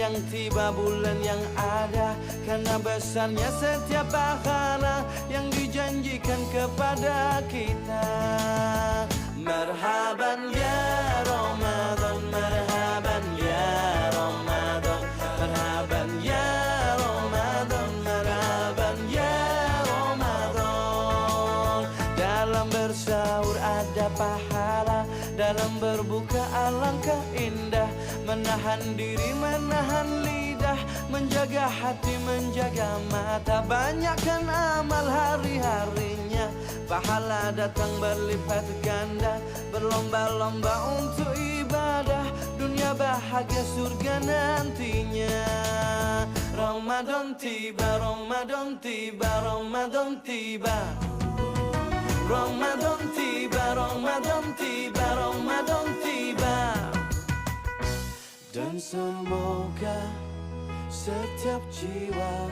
yang tiba, bulan yang ada, karena besarnya setiap pahala yang dijanjikan kepada kita. Marhaban ya Ramadan, marhaban ya Ramadan, marhaban ya Ramadan, marhaban ya Ramadan. Dalam bersahur ada pahala, dalam berbuka alangkah indah. Menahan diri, menahan lidah, menjaga hati, menjaga mata. Banyakkan amal hari-harinya, pahala datang berlipat ganda. Berlomba-lomba untuk ibadah, dunia bahagia surga nantinya. Ramadan tiba, Ramadan tiba, Ramadan tiba. Ramadan tiba, Ramadan tiba, Ramadan tiba. Dan semoga setiap jiwa